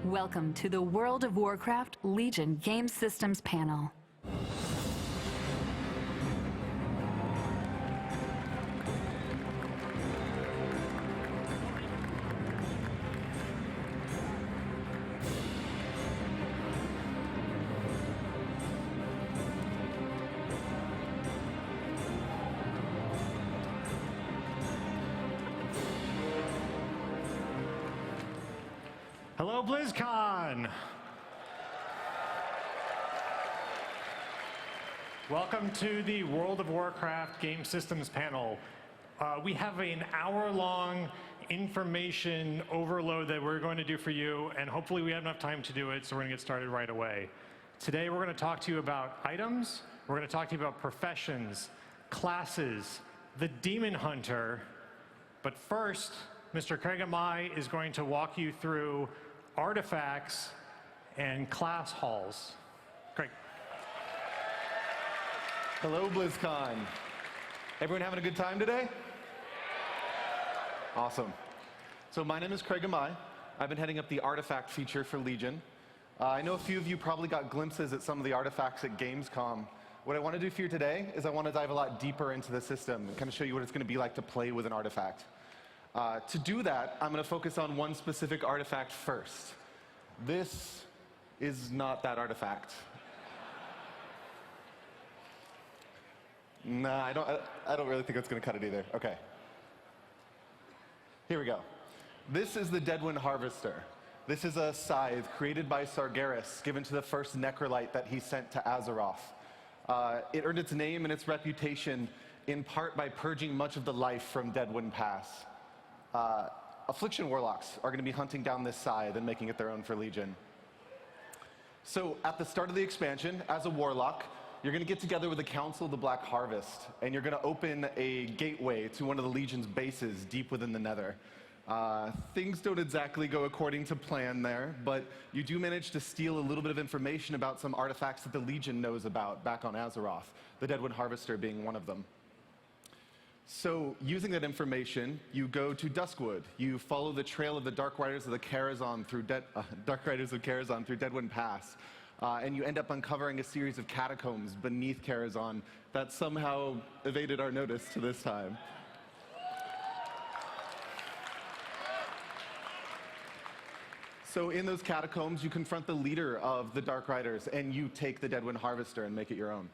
Welcome to the World of Warcraft Legion Game Systems panel. Hello, Blizzcon! Welcome to the World of Warcraft Game Systems panel. We have an hour-long information overload that we're going to do for you, and hopefully we have enough time to do it, so we're going to get started right away. Today we're going to talk to you about items, we're going to talk to you about professions, classes, the Demon Hunter, but first, Mr. Craig Amai is going to walk you through artifacts and class halls. Craig. Hello, BlizzCon. Everyone having a good time today? Awesome. So my name is Craig Amai. I've been heading up the artifact feature for Legion. I know a few of you probably got glimpses at some of the artifacts at Gamescom. What I want to do for you today is I want to dive a lot deeper into the system and kind of show you what it's going to be like to play with an artifact. To do that, I'm going to focus on one specific artifact first. This is not that artifact. Nah, I don't really think it's going to cut it either. Okay. Here we go. This is the Deadwind Harvester. This is a scythe created by Sargeras, given to the first Necrolite that he sent to Azeroth. It earned its name and its reputation in part by purging much of the life from Deadwind Pass. Affliction Warlocks are going to be hunting down this scythe and making it their own for Legion. So at the start of the expansion, as a Warlock, you're going to get together with the Council of the Black Harvest, and you're going to open a gateway to one of the Legion's bases deep within the Nether. Things don't exactly go according to plan there, but you do manage to steal a little bit of information about some artifacts that the Legion knows about back on Azeroth, the Deadwind Harvester being one of them. So, using that information, you go to Duskwood. You follow the trail of the Dark Riders of Karazhan through Deadwind Pass, and you end up uncovering a series of catacombs beneath Karazhan that somehow evaded our notice to this time. So, in those catacombs, you confront the leader of the Dark Riders, and you take the Deadwind Harvester and make it your own.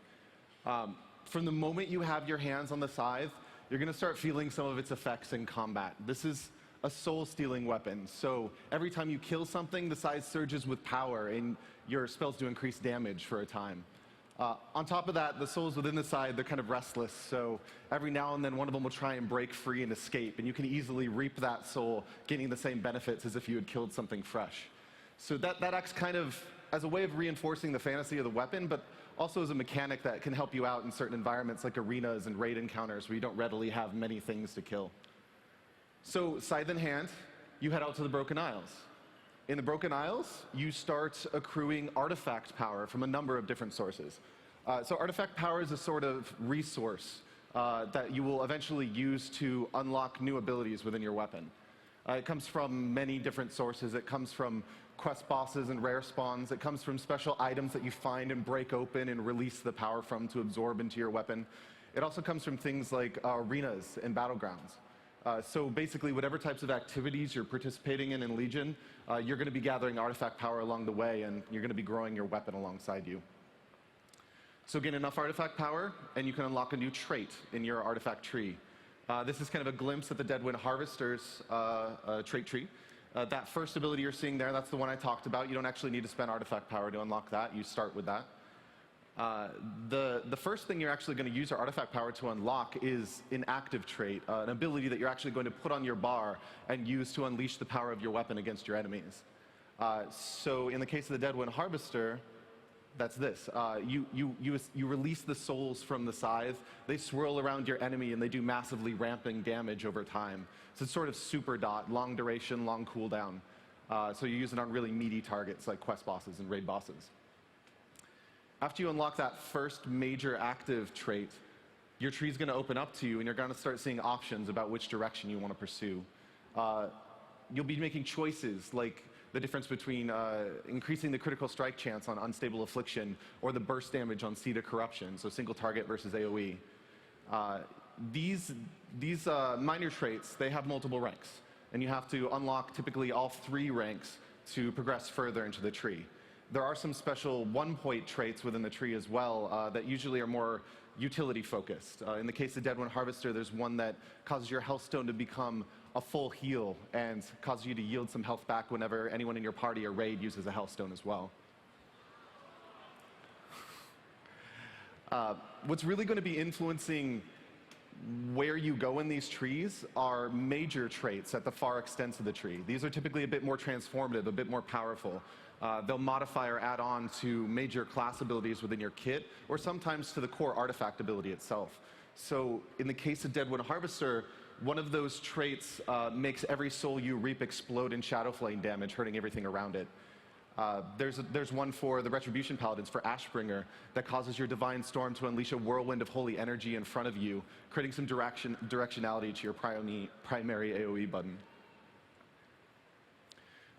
From the moment you have your hands on the scythe, you're going to start feeling some of its effects in combat. This is a soul-stealing weapon, so every time you kill something, the scythe surges with power, and your spells do increase damage for a time. On top of that, the souls within the scythe, they're kind of restless, so every now and then one of them will try and break free and escape, and you can easily reap that soul, gaining the same benefits as if you had killed something fresh. So that acts kind of as a way of reinforcing the fantasy of the weapon, but also as a mechanic that can help you out in certain environments like arenas and raid encounters where you don't readily have many things to kill. So, scythe in hand, you head out to the Broken Isles. In the Broken Isles, you start accruing artifact power from a number of different sources. So artifact power is a sort of resource that you will eventually use to unlock new abilities within your weapon. It comes from many different sources. It comes from quest bosses and rare spawns. It comes from special items that you find and break open and release the power from to absorb into your weapon. It also comes from things like arenas and battlegrounds. So basically, whatever types of activities you're participating in Legion, you're going to be gathering artifact power along the way, and you're going to be growing your weapon alongside you. So gain enough artifact power, and you can unlock a new trait in your artifact tree. This is kind of a glimpse at the Deadwind Harvester's trait tree. That first ability you're seeing there, that's the one I talked about. You don't actually need to spend artifact power to unlock that. You start with that. The first thing you're actually going to use your artifact power to unlock is an active trait, an ability that you're actually going to put on your bar and use to unleash the power of your weapon against your enemies. So in the case of the Deadwind Harvester, that's this. You release the souls from the scythe. They swirl around your enemy, and they do massively ramping damage over time. So it's sort of super dot, long duration, long cooldown. So you use it on really meaty targets like quest bosses and raid bosses. After you unlock that first major active trait, your tree is going to open up to you, and you're going to start seeing options about which direction you want to pursue. You'll be making choices like the difference between increasing the critical strike chance on Unstable Affliction or the burst damage on Seed of Corruption, so single target versus AoE. These minor traits, they have multiple ranks, and you have to unlock typically all 3 ranks to progress further into the tree. There are some special 1-point traits within the tree as well that usually are more utility focused. In the case of Deadwind Harvester, there's one that causes your health stone to become a full heal and causes you to yield some health back whenever anyone in your party or raid uses a health stone as well. What's really going to be influencing where you go in these trees are major traits at the far extents of the tree. These are typically a bit more transformative, a bit more powerful. They'll modify or add on to major class abilities within your kit, or sometimes to the core artifact ability itself. So in the case of Deadwind Harvester, one of those traits makes every soul you reap explode in Shadow Flame damage, hurting everything around it. There's one for the Retribution Paladins, for Ashbringer, that causes your Divine Storm to unleash a whirlwind of holy energy in front of you, creating some directionality to your primary AoE button.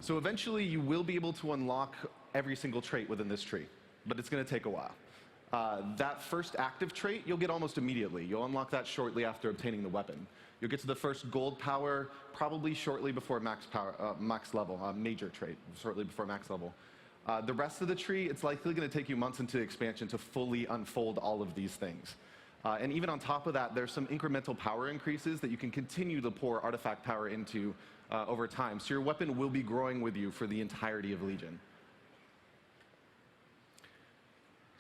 So eventually you will be able to unlock every single trait within this tree, but it's going to take a while. That first active trait you'll get almost immediately. You'll unlock that shortly after obtaining the weapon. You'll get to the first gold power probably shortly before max level, major trait, shortly before max level. The rest of the tree, it's likely going to take you months into expansion to fully unfold all of these things. And even on top of that, there's some incremental power increases that you can continue to pour artifact power into over time. So your weapon will be growing with you for the entirety of Legion.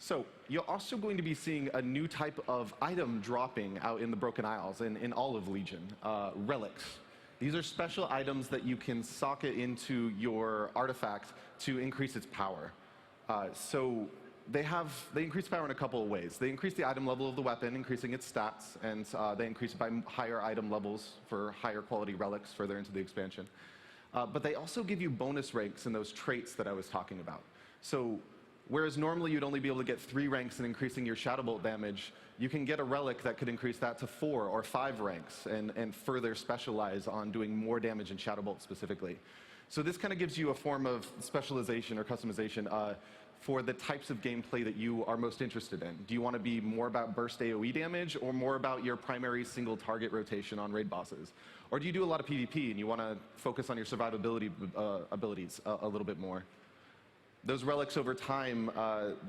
So you're also going to be seeing a new type of item dropping out in the Broken Isles and in all of Legion, relics. These are special items that you can socket into your artifact to increase its power. So they increase power in a couple of ways. They increase the item level of the weapon, increasing its stats, and they increase it by higher item levels for higher quality relics further into the expansion. But they also give you bonus ranks in those traits that I was talking about. So whereas normally you'd only be able to get 3 ranks in increasing your Shadow Bolt damage, you can get a relic that could increase that to 4 or 5 ranks and further specialize on doing more damage in Shadow Bolt specifically. So this kind of gives you a form of specialization or customization for the types of gameplay that you are most interested in. Do you want to be more about burst AoE damage or more about your primary single target rotation on raid bosses? Or do you do a lot of PvP and you want to focus on your survivability abilities a little bit more? Those relics over time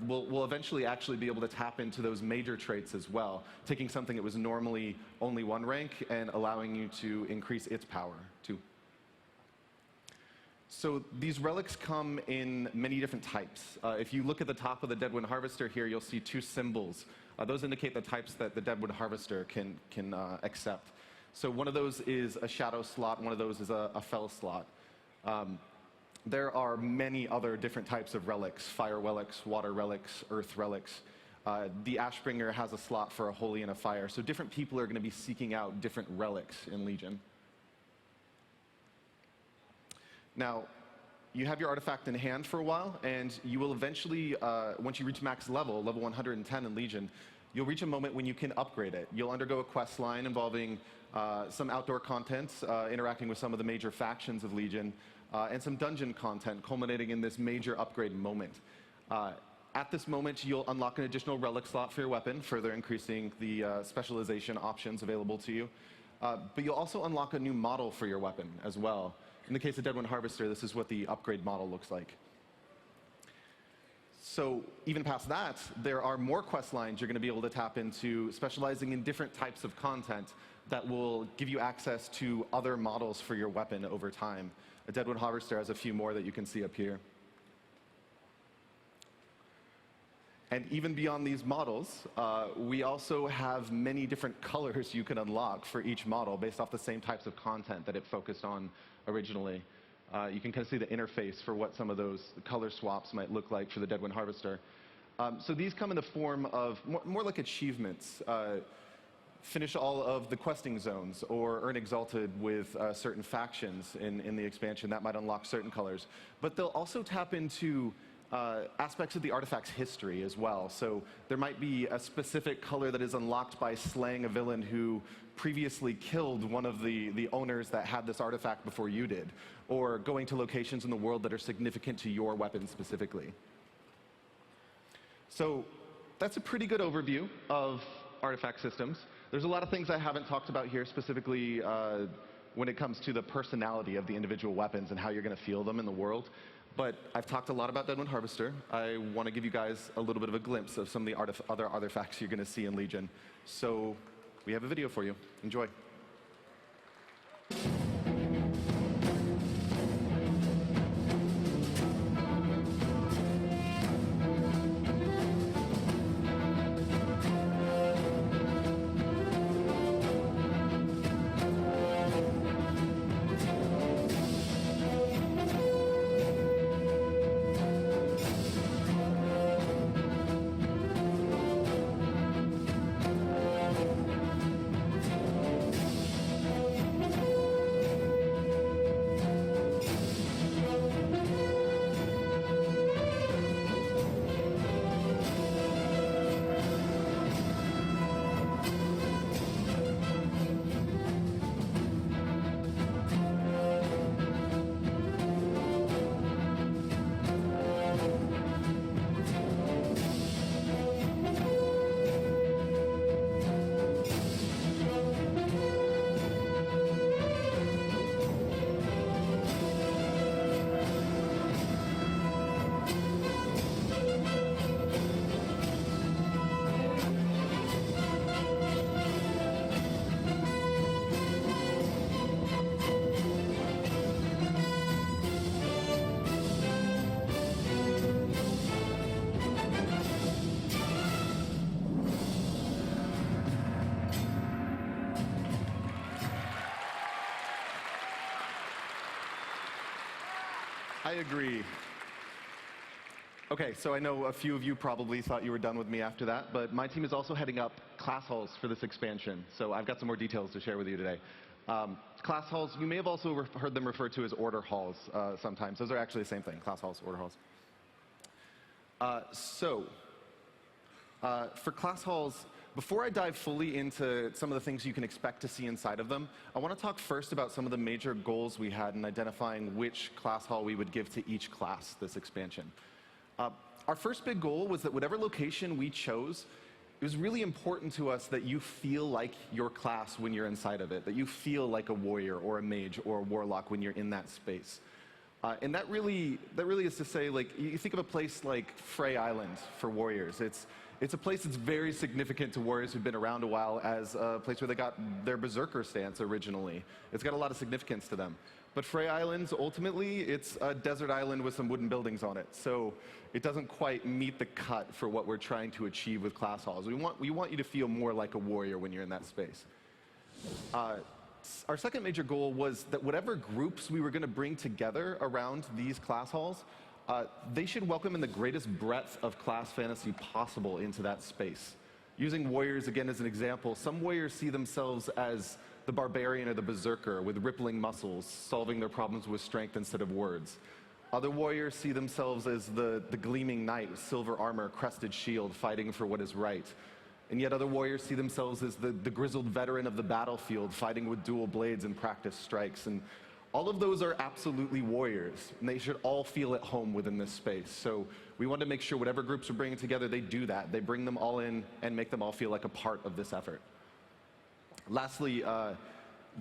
will eventually actually be able to tap into those major traits as well, taking something that was normally only 1 rank and allowing you to increase its power too. So these relics come in many different types. If you look at the top of the Deadwind Harvester here, you'll see 2 symbols. Those indicate the types that the Deadwind Harvester can accept. So one of those is a Shadow slot, one of those is a Fel slot. There are many other different types of relics: fire relics, water relics, earth relics. The Ashbringer has a slot for a holy and a fire. So different people are going to be seeking out different relics in Legion. Now, you have your artifact in hand for a while, and you will eventually, once you reach max level 110 in Legion, you'll reach a moment when you can upgrade it. You'll undergo a quest line involving some outdoor content, interacting with some of the major factions of Legion, and some dungeon content, culminating in this major upgrade moment. At this moment, you'll unlock an additional relic slot for your weapon, further increasing the specialization options available to you. But you'll also unlock a new model for your weapon as well. In the case of Deadwind Harvester, this is what the upgrade model looks like. So even past that, there are more quest lines you're going to be able to tap into, specializing in different types of content that will give you access to other models for your weapon over time. A Deadwind Harvester has a few more that you can see up here. And even beyond these models, we also have many different colors you can unlock for each model based off the same types of content that it focused on originally. You can kind of see the interface for what some of those color swaps might look like for the Deadwind Harvester. So these come in the form of more like achievements. Finish all of the questing zones or earn exalted with certain factions in the expansion. That might unlock certain colors. But they'll also tap into aspects of the artifact's history as well. So there might be a specific color that is unlocked by slaying a villain who previously killed one of the owners that had this artifact before you did, or going to locations in the world that are significant to your weapon specifically. So that's a pretty good overview of artifact systems. There's a lot of things I haven't talked about here, specifically when it comes to the personality of the individual weapons and how you're going to feel them in the world. But I've talked a lot about Deadwind Harvester. I want to give you guys a little bit of a glimpse of some of the other artifacts you're going to see in Legion. So we have a video for you. Enjoy. I agree. Okay, so I know a few of you probably thought you were done with me after that, but my team is also heading up class halls for this expansion, so I've got some more details to share with you today. Class halls, you may have also heard them referred to as order halls sometimes. Those are actually the same thing, class halls, order halls. For class halls, before I dive fully into some of the things you can expect to see inside of them, I want to talk first about some of the major goals we had in identifying which class hall we would give to each class this expansion. Our first big goal was that whatever location we chose, it was really important to us that you feel like your class when you're inside of it, that you feel like a warrior or a mage or a warlock when you're in that space. And that really is to say, like, you think of a place like Frey Island for warriors. It's a place that's very significant to warriors who've been around a while as a place where they got their berserker stance originally. It's got a lot of significance to them. But Frey Islands, ultimately, it's a desert island with some wooden buildings on it. So it doesn't quite meet the cut for what we're trying to achieve with class halls. We want you to feel more like a warrior when you're in that space. Our second major goal was that whatever groups we were going to bring together around these class halls, they should welcome in the greatest breadth of class fantasy possible into that space. Using warriors again as an example, some warriors see themselves as the barbarian or the berserker with rippling muscles, solving their problems with strength instead of words. Other warriors see themselves as the gleaming knight with silver armor, crested shield, fighting for what is right. And yet other warriors see themselves as the grizzled veteran of the battlefield, fighting with dual blades and practice strikes. And all of those are absolutely warriors, and they should all feel at home within this space. So we want to make sure whatever groups we're bringing together, they do that. They bring them all in and make them all feel like a part of this effort. Lastly,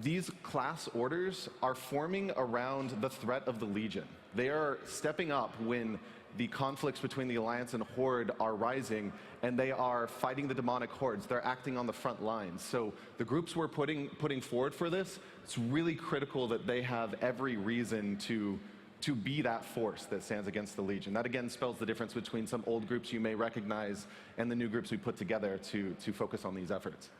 these class orders are forming around the threat of the Legion. They are stepping up when the conflicts between the Alliance and Horde are rising, and they are fighting the demonic hordes. They're acting on the front lines. So the groups we're putting forward for this, it's really critical that they have every reason to be that force that stands against the Legion. That again spells the difference between some old groups you may recognize and the new groups we put together to focus on these efforts.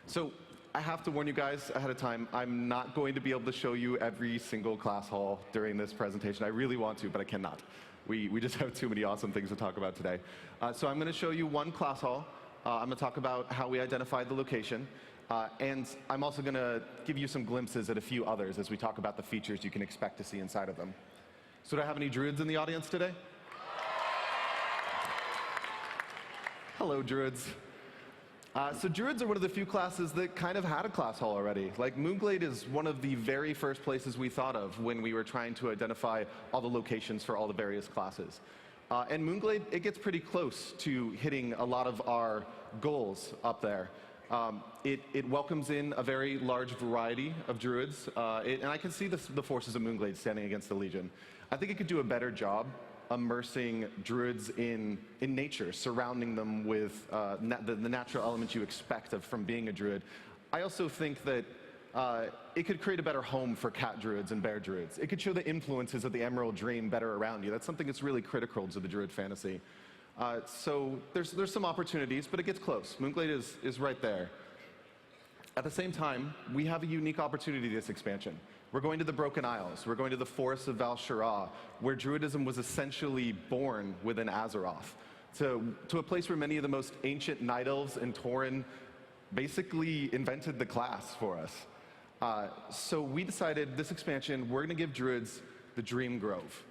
So I have to warn you guys ahead of time, I'm not going to be able to show you every single class hall during this presentation. I really want to, but I cannot. We just have too many awesome things to talk about today. So I'm going to show you one class hall. I'm going to talk about how we identified the location. And I'm also going to give you some glimpses at a few others as we talk about the features you can expect to see inside of them. So do I have any druids in the audience today? So druids are one of the few classes that kind of had a class hall already. Like Moonglade is one of the very first places we thought of when we were trying to identify all the locations for all the various classes. And Moonglade, it gets pretty close to hitting a lot of our goals up there. It welcomes in a very large variety of druids, and I can see the forces of Moonglade standing against the Legion. I think it could do a better job immersing druids in nature, surrounding them with the natural elements you expect from being a druid. I also think that it could create a better home for cat druids and bear druids. It could show the influences of the Emerald Dream better around you. That's something that's really critical to the druid fantasy. So there's some opportunities, but it gets close. Moonglade is right there. At the same time, we have a unique opportunity this expansion. We're going to the Broken Isles. We're going to the forests of Val-Shara, where druidism was essentially born within Azeroth, to a place where many of the most ancient Night Elves and Tauren basically invented the class for us. So we decided this expansion, we're going to give druids the Dream Grove.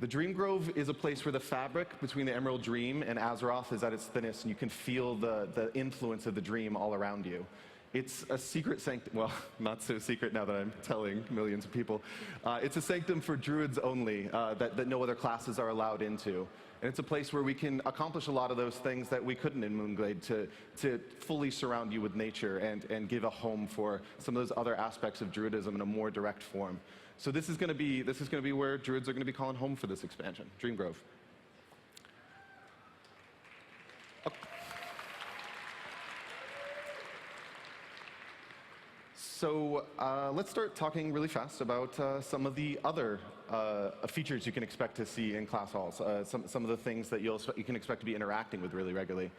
The Dream Grove is a place where the fabric between the Emerald Dream and Azeroth is at its thinnest, and you can feel the influence of the dream all around you. It's a secret sanctum, well, not so secret now that I'm telling millions of people. It's a sanctum for druids only that no other classes are allowed into. And it's a place where we can accomplish a lot of those things that we couldn't in Moonglade, to fully surround you with nature and give a home for some of those other aspects of druidism in a more direct form. So this is going to be where druids are going to be calling home for this expansion, Dream Grove. So let's start talking really fast about some of the other features you can expect to see in class halls, some of the things that you can expect to be interacting with really regularly.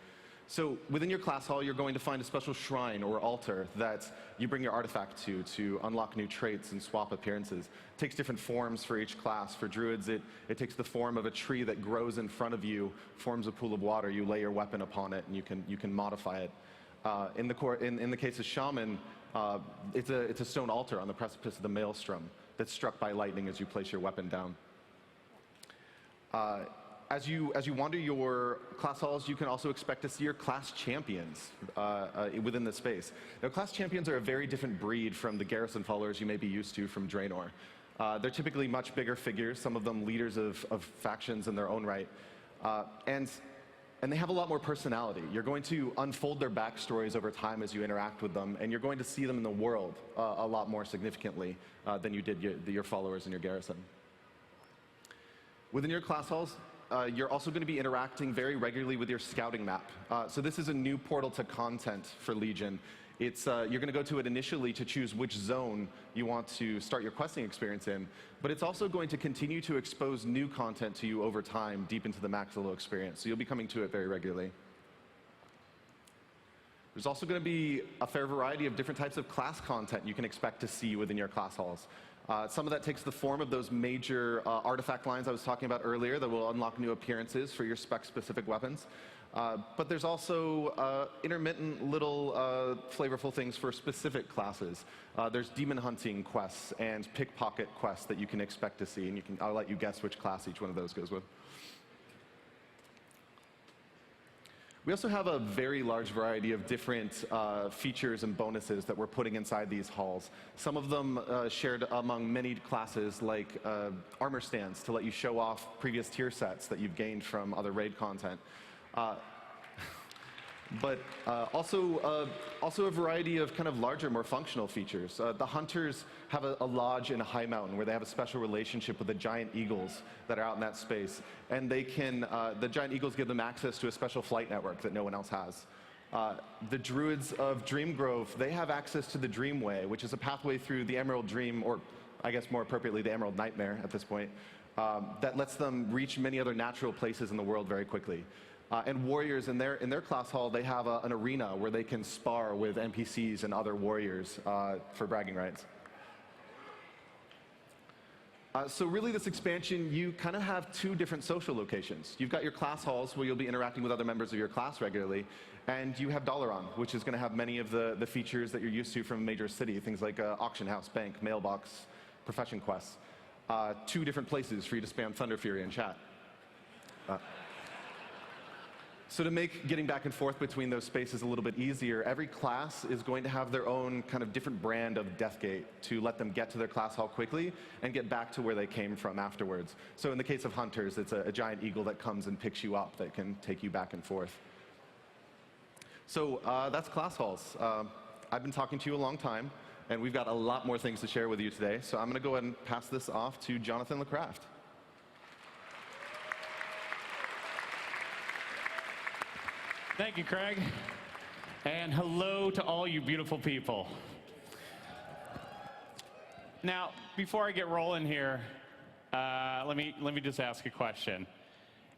So within your class hall, you're going to find a special shrine or altar that you bring your artifact to unlock new traits and swap appearances. It takes different forms for each class. For druids, it takes the form of a tree that grows in front of you, forms a pool of water. You lay your weapon upon it, and you can modify it. In the case of shaman, it's a stone altar on the precipice of the maelstrom that's struck by lightning as you place your weapon down. As you wander your class halls, you can also expect to see your class champions within the space. Now, class champions are a very different breed from the garrison followers you may be used to from Draenor. They're typically much bigger figures, some of them leaders of factions in their own right. And they have a lot more personality. You're going to unfold their backstories over time as you interact with them, and you're going to see them in the world a lot more significantly than you did your followers in your garrison. Within your class halls, you're also going to be interacting very regularly with your scouting map. So this is a new portal to content for Legion. You're going to go to it initially to choose which zone you want to start your questing experience in, but it's also going to continue to expose new content to you over time deep into the Maxillo experience, so you'll be coming to it very regularly. There's also going to be a fair variety of different types of class content you can expect to see within your class halls. Some of that takes the form of those major artifact lines I was talking about earlier that will unlock new appearances for your spec-specific weapons. But there's also intermittent little flavorful things for specific classes. There's demon hunting quests and pickpocket quests that you can expect to see, and I'll let you guess which class each one of those goes with. We also have a very large variety of different features and bonuses that we're putting inside these halls. Some of them shared among many classes, like armor stands to let you show off previous tier sets that you've gained from other raid content. But also a variety of kind of larger, more functional features. The hunters have a lodge in a high mountain where they have a special relationship with the giant eagles that are out in that space. And they can, the giant eagles give them access to a special flight network that no one else has. The druids of Dreamgrove, they have access to the Dreamway, which is a pathway through the Emerald Dream, or I guess more appropriately, the Emerald Nightmare at this point, that lets them reach many other natural places in the world very quickly. And warriors in their class hall, they have an arena where they can spar with NPCs and other warriors for bragging rights. So really, this expansion, you kind of have two different social locations. You've got your class halls where you'll be interacting with other members of your class regularly, and you have Dalaran, which is going to have many of the features that you're used to from a major city, things like auction house, bank, mailbox, profession quests. Two different places for you to spam Thunder Fury and chat. So to make getting back and forth between those spaces a little bit easier, every class is going to have their own kind of different brand of death gate to let them get to their class hall quickly and get back to where they came from afterwards. So in the case of hunters, it's a giant eagle that comes and picks you up that can take you back and forth. So that's class halls. I've been talking to you a long time, and we've got a lot more things to share with you today. So I'm going to go ahead and pass this off to Jonathan LeCraft. Thank you, Craig. And hello to all you beautiful people. Now, before I get rolling here, let me just ask a question.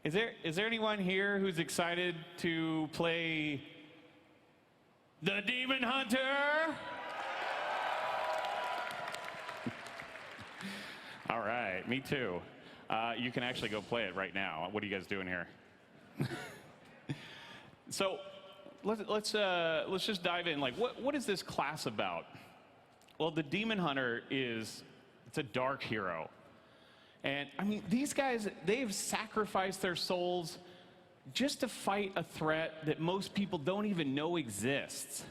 Is there anyone here who's excited to play the Demon Hunter? All right, me too. You can actually go play it right now. What are you guys doing here? So let's just dive in. Like, what is this class about? Well, the Demon Hunter it's a dark hero. And I mean, these guys, they've sacrificed their souls just to fight a threat that most people don't even know exists.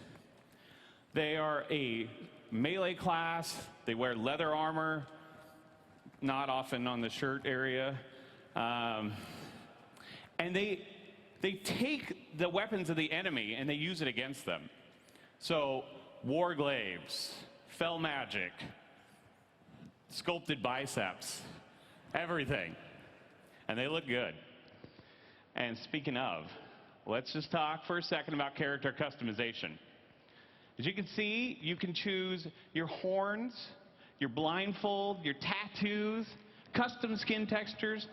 They are a melee class. They wear leather armor, not often on the shirt area. And they take the weapons of the enemy and they use it against them. So, war glaives, fell magic, sculpted biceps, everything. And they look good. And speaking of, let's just talk for a second about character customization. As you can see, you can choose your horns, your blindfold, your tattoos, custom skin textures.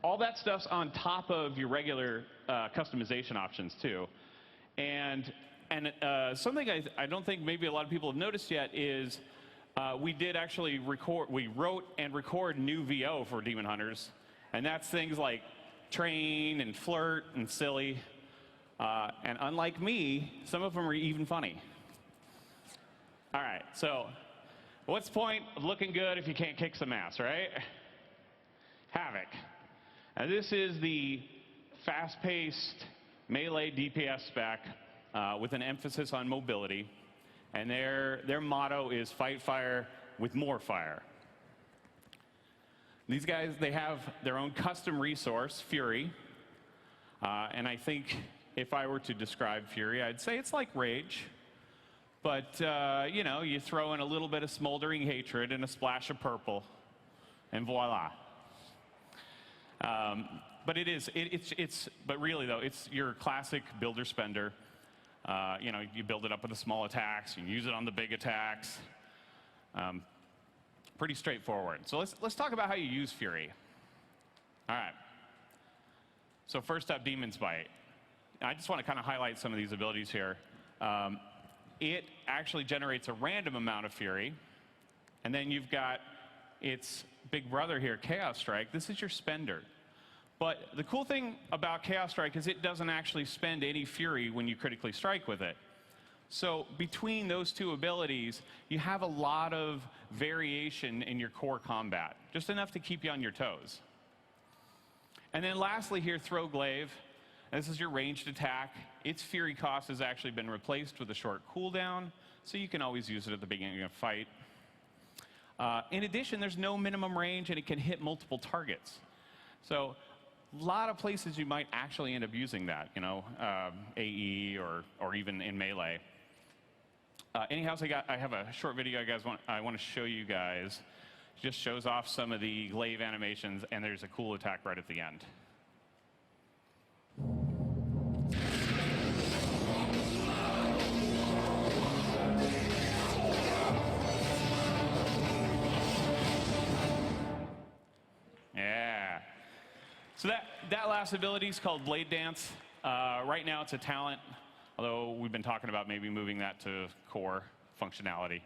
All that stuff's on top of your regular customization options too. And something I don't think maybe a lot of people have noticed yet is we did actually we wrote and record new VO for Demon Hunters. And that's things like train and flirt and silly. And unlike me, some of them are even funny. All right, so what's the point of looking good if you can't kick some ass, right? Havoc. Now, this is the fast-paced melee DPS spec with an emphasis on mobility. And their motto is fight fire with more fire. These guys, they have their own custom resource, Fury. And I think if I were to describe Fury, I'd say it's like Rage. But, you know, you throw in a little bit of smoldering hatred and a splash of purple, and voila. But but really though, it's your classic builder spender. You know, you build it up with the small attacks, you use it on the big attacks. Pretty straightforward. So let's talk about how you use Fury. All right. So first up, Demon's Bite. I just want to kind of highlight some of these abilities here. It actually generates a random amount of Fury, and then you've got its big brother here, Chaos Strike. This is your spender. But the cool thing about Chaos Strike is it doesn't actually spend any Fury when you critically strike with it. So between those two abilities, you have a lot of variation in your core combat, just enough to keep you on your toes. And then lastly here, Throw Glaive. This is your ranged attack. Its Fury cost has actually been replaced with a short cooldown, so you can always use it at the beginning of a fight. In addition, there's no minimum range, and it can hit multiple targets. So a lot of places you might actually end up using that, you know, AE or even in melee. Anyhow, I have a short video I want to show you guys. It just shows off some of the glaive animations, and there's a cool attack right at the end. Yeah. So that last ability is called Blade Dance. Right now it's a talent, although we've been talking about maybe moving that to core functionality.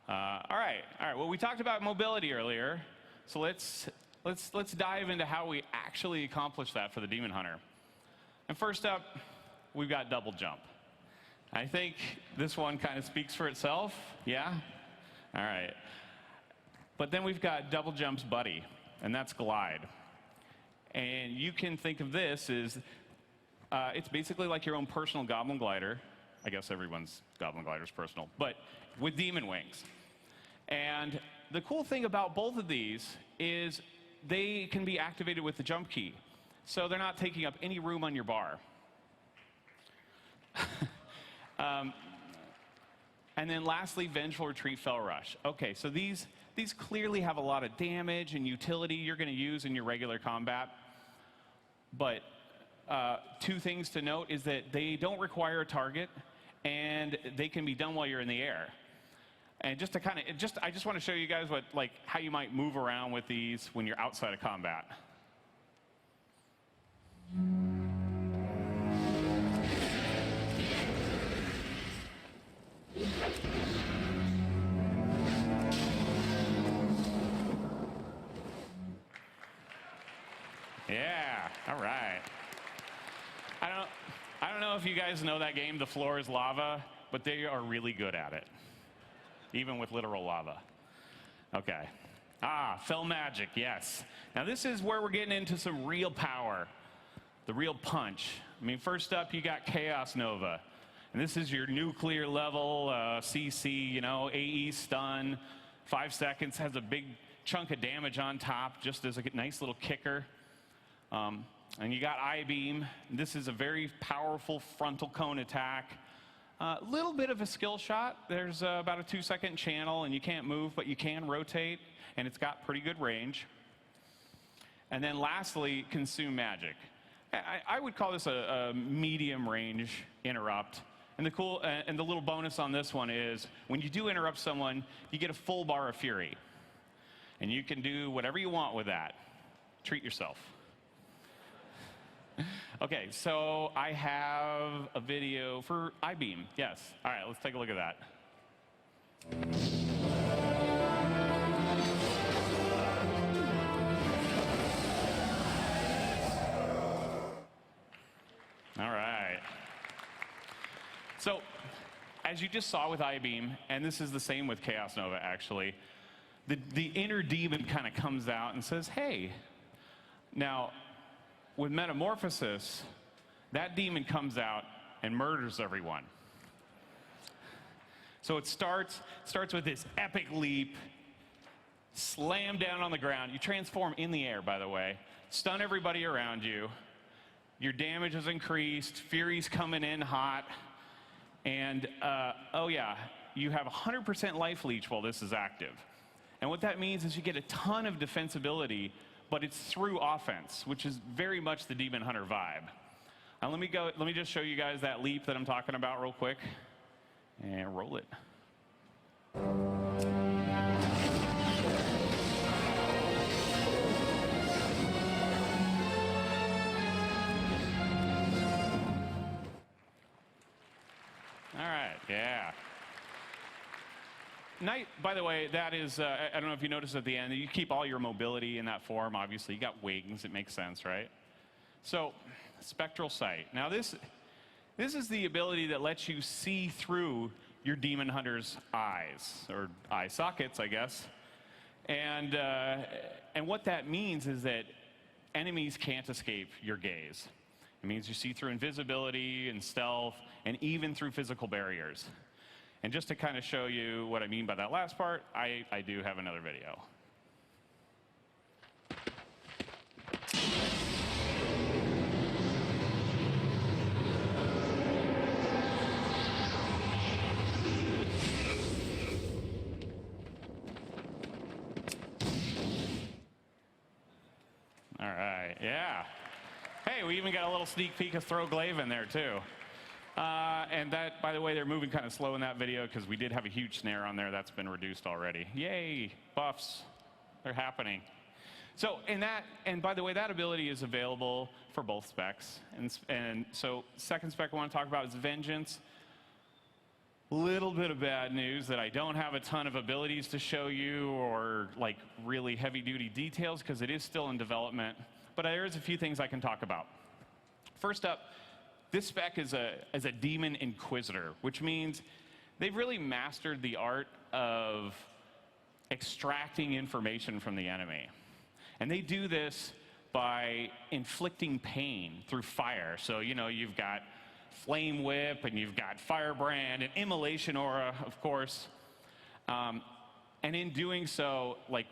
All right. Well, we talked about mobility earlier, so let's dive into how we actually accomplish that for the Demon Hunter. And first up, we've got double jump. I think this one kind of speaks for itself. Yeah? All right. But then we've got double jump's buddy, and that's glide. And you can think of this as It's basically like your own personal Goblin Glider. I guess everyone's Goblin Glider is personal, but with demon wings. And the cool thing about both of these is they can be activated with the jump key. So they're not taking up any room on your bar. And then lastly, Vengeful Retreat, Fell Rush. Okay, so these clearly have a lot of damage and utility you're going to use in your regular combat. But two things to note is that they don't require a target, and they can be done while you're in the air. And just to I just want to show you guys how you might move around with these when you're outside of combat. Yeah, all right. I don't know if you guys know that game, The Floor is Lava, but they are really good at it, even with literal lava. Okay. Fell Magic, yes. Now this is where we're getting into some real power, the real punch. I mean, first up, you got Chaos Nova. And this is your nuclear level CC, AE stun, 5 seconds, has a big chunk of damage on top, just as a nice little kicker. And you got I-Beam. This is a very powerful frontal cone attack. A little bit of a skill shot. There's about a 2-second channel, and you can't move, but you can rotate, and it's got pretty good range. And then lastly, Consume Magic. I would call this a medium range interrupt. And the little bonus on this one is when you do interrupt someone, you get a full bar of Fury. And you can do whatever you want with that. Treat yourself. Okay, so I have a video for I-Beam. Yes. All right, let's take a look at that. All right. So, as you just saw with I-Beam, and this is the same with Chaos Nova, actually, the inner demon kind of comes out and says, hey. Now, with Metamorphosis, that demon comes out and murders everyone. So it starts with this epic leap, slam down on the ground. You transform in the air, by the way, stun everybody around you. Your damage is increased, Fury's coming in hot, and oh yeah, you have 100% life leech while this is active. And what that means is you get a ton of defensibility, but it's through offense, which is very much the Demon Hunter vibe. Now let me just show you guys that leap that I'm talking about real quick, and roll it. All right, yeah. Night, by the way, that is, I don't know if you noticed at the end, you keep all your mobility in that form, obviously. You got wings, it makes sense, right? So, Spectral Sight. Now this is the ability that lets you see through your Demon Hunter's eyes, or eye sockets, I guess. And what that means is that enemies can't escape your gaze. It means you see through invisibility and stealth, and even through physical barriers. And just to kind of show you what I mean by that last part, I do have another video. All right, yeah. Hey, we even got a little sneak peek of Throw Glaive in there, too. And that, by the way, they're moving kind of slow in that video because we did have a huge snare on there. That's been reduced already. Yay, buffs. They're happening. So, and by the way, that ability is available for both specs. And so, second spec I want to talk about is Vengeance. Little bit of bad news that I don't have a ton of abilities to show you or like really heavy-duty details because it is still in development. But there's a few things I can talk about. First up, this spec is a Demon Inquisitor, which means they've really mastered the art of extracting information from the enemy. And they do this by inflicting pain through fire. So, you know, you've got Flame Whip, and you've got Firebrand, and Immolation Aura, of course. And in doing so, like,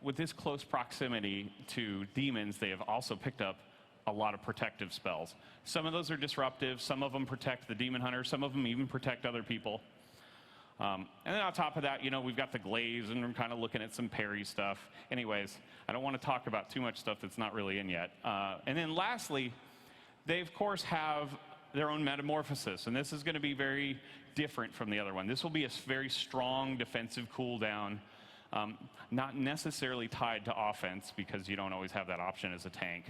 with this close proximity to demons, they have also picked up a lot of protective spells. Some of those are disruptive, some of them protect the demon hunter, some of them even protect other people. And then on top of that, you know, we've got the glaze, and we're kind of looking at some parry stuff. Anyways, I don't want to talk about too much stuff that's not really in yet. And then lastly, they of course have their own metamorphosis, and this is going to be very different from the other one. This will be a very strong defensive cooldown, not necessarily tied to offense, because you don't always have that option as a tank.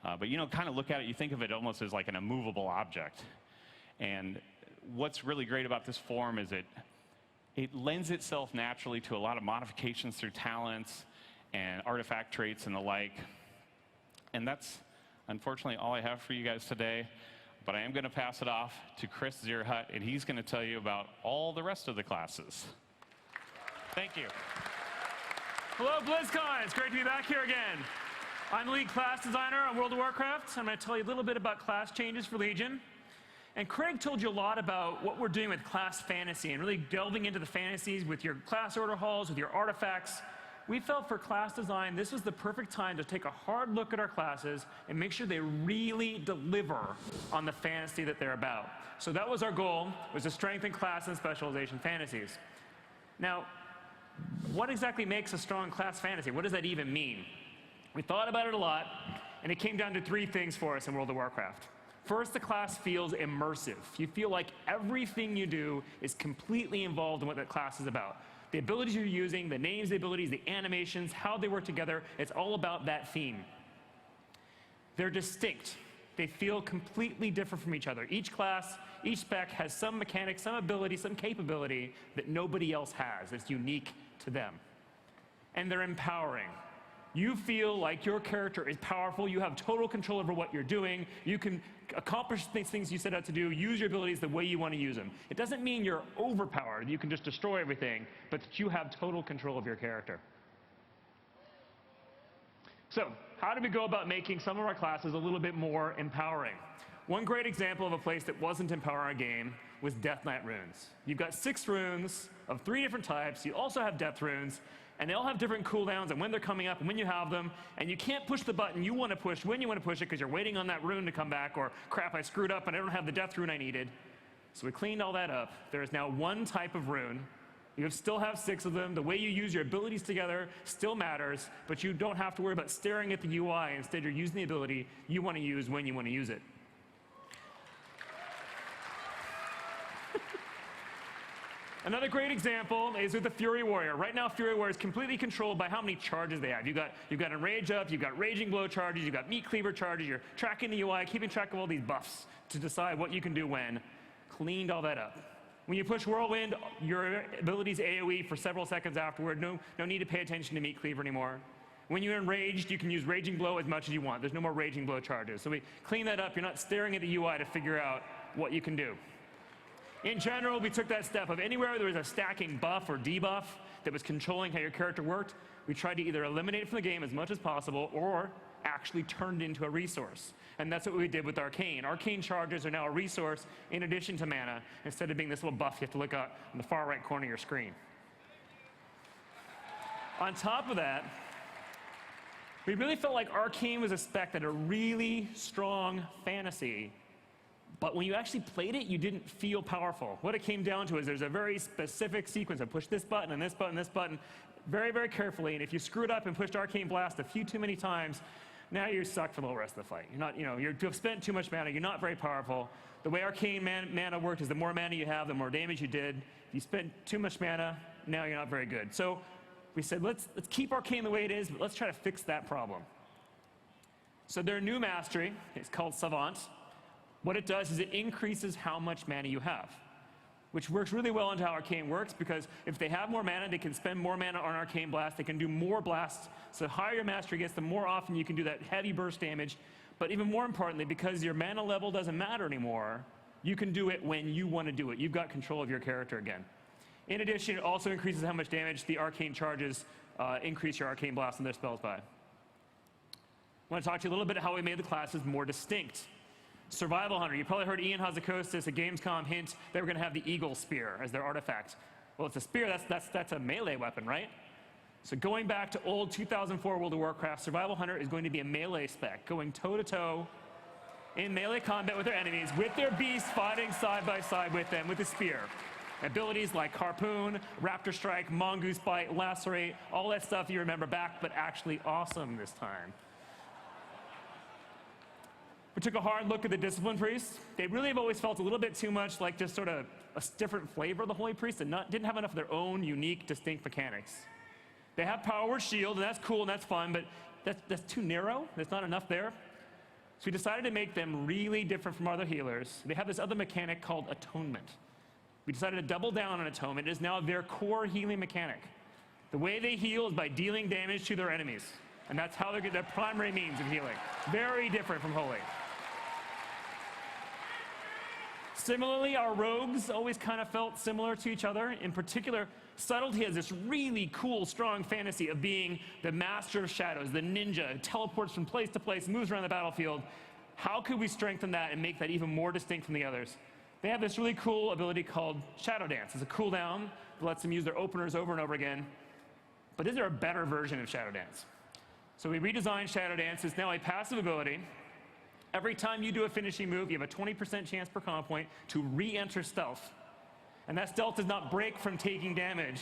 But you know, kind of look at it, you think of it almost as like an immovable object. And what's really great about this form is it lends itself naturally to a lot of modifications through talents and artifact traits and the like. And that's unfortunately all I have for you guys today. But I am going to pass it off to Chris Zierhut, and he's going to tell you about all the rest of the classes. Thank you. Hello, Blizzcon. It's great to be back here again. I'm the lead class designer on World of Warcraft. I'm going to tell you a little bit about class changes for Legion. And Craig told you a lot about what we're doing with class fantasy and really delving into the fantasies with your class order halls, with your artifacts. We felt for class design, this was the perfect time to take a hard look at our classes and make sure they really deliver on the fantasy that they're about. So that was our goal, was to strengthen class and specialization fantasies. Now, what exactly makes a strong class fantasy? What does that even mean? We thought about it a lot, and it came down to 3 things for us in World of Warcraft. First, the class feels immersive. You feel like everything you do is completely involved in what that class is about. The abilities you're using, the names, the abilities, the animations, how they work together, it's all about that theme. They're distinct. They feel completely different from each other. Each class, each spec has some mechanic, some ability, some capability that nobody else has. It's unique to them. And they're empowering. You feel like your character is powerful. You have total control over what you're doing. You can accomplish these things you set out to do, use your abilities the way you want to use them. It doesn't mean you're overpowered, you can just destroy everything, but that you have total control of your character. So, how do we go about making some of our classes a little bit more empowering? One great example of a place that wasn't empowering our game was Death Knight runes. You've got 6 runes of 3 different types. You also have death runes, and they all have different cooldowns and when they're coming up and when you have them, and you can't push the button you want to push when you want to push it because you're waiting on that rune to come back, or crap, I screwed up and I don't have the death rune I needed. So we cleaned all that up. There is now 1 type of rune. You still have 6 of them. The way you use your abilities together still matters, but you don't have to worry about staring at the UI. Instead, you're using the ability you want to use when you want to use it. Another great example is with the Fury Warrior. Right now, Fury Warrior is completely controlled by how many charges they have. You've got Enrage up, you've got Raging Blow charges, you've got Meat Cleaver charges, you're tracking the UI, keeping track of all these buffs to decide what you can do when. Cleaned all that up. When you push Whirlwind, your ability's AoE for several seconds afterward. No need to pay attention to Meat Cleaver anymore. When you're enraged, you can use Raging Blow as much as you want. There's no more Raging Blow charges. So we clean that up. You're not staring at the UI to figure out what you can do. In general, we took that step of anywhere there was a stacking buff or debuff that was controlling how your character worked, we tried to either eliminate it from the game as much as possible or actually turn it into a resource. And that's what we did with Arcane. Arcane charges are now a resource in addition to mana, instead of being this little buff you have to look at in the far right corner of your screen. On top of that, we really felt like Arcane was a spec that had a really strong fantasy, but when you actually played it, you didn't feel powerful. What it came down to is there's a very specific sequence of push this button and this button, this button, very, very carefully. And if you screwed up and pushed Arcane Blast a few too many times, now you're stuck for the whole rest of the fight. You're not, you've spent too much mana. You're not very powerful. The way Arcane mana worked is the more mana you have, the more damage you did. If you spent too much mana, now you're not very good. So we said, let's keep Arcane the way it is, but let's try to fix that problem. So their new mastery, it's called Savant. What it does is it increases how much mana you have, which works really well into how Arcane works, because if they have more mana, they can spend more mana on Arcane Blast. They can do more blasts. So the higher your mastery gets, the more often you can do that heavy burst damage. But even more importantly, because your mana level doesn't matter anymore, you can do it when you want to do it. You've got control of your character again. In addition, it also increases how much damage the Arcane charges increase your Arcane Blast and their spells by. I want to talk to you a little bit about how we made the classes more distinct. Survival Hunter. You probably heard Ian Hazzikostas at Gamescom hint they were going to have the Eagle Spear as their artifact. Well, it's a spear. That's a melee weapon, right? So going back to old 2004 World of Warcraft, Survival Hunter is going to be a melee spec, going toe-to-toe in melee combat with their enemies, with their beasts fighting side by side with them with a spear. Abilities like Harpoon, Raptor Strike, Mongoose Bite, Lacerate, all that stuff you remember back, but actually awesome this time. We took a hard look at the Discipline Priests. They really have always felt a little bit too much like just sort of a different flavor of the Holy Priest and didn't have enough of their own unique, distinct mechanics. They have Power Word Shield, and that's cool and that's fun, but that's too narrow. There's not enough there. So we decided to make them really different from other healers. They have this other mechanic called Atonement. We decided to double down on Atonement. It is now their core healing mechanic. The way they heal is by dealing damage to their enemies. And that's how they get their primary means of healing. Very different from Holy. Similarly, our rogues always kind of felt similar to each other. In particular, Subtlety has this really cool, strong fantasy of being the master of shadows, the ninja, who teleports from place to place, moves around the battlefield. How could we strengthen that and make that even more distinct from the others? They have this really cool ability called Shadow Dance. It's a cooldown that lets them use their openers over and over again. But is there a better version of Shadow Dance? So we redesigned Shadow Dance. It's now a passive ability. Every time you do a finishing move, you have a 20% chance per combat point to re-enter stealth. And that stealth does not break from taking damage.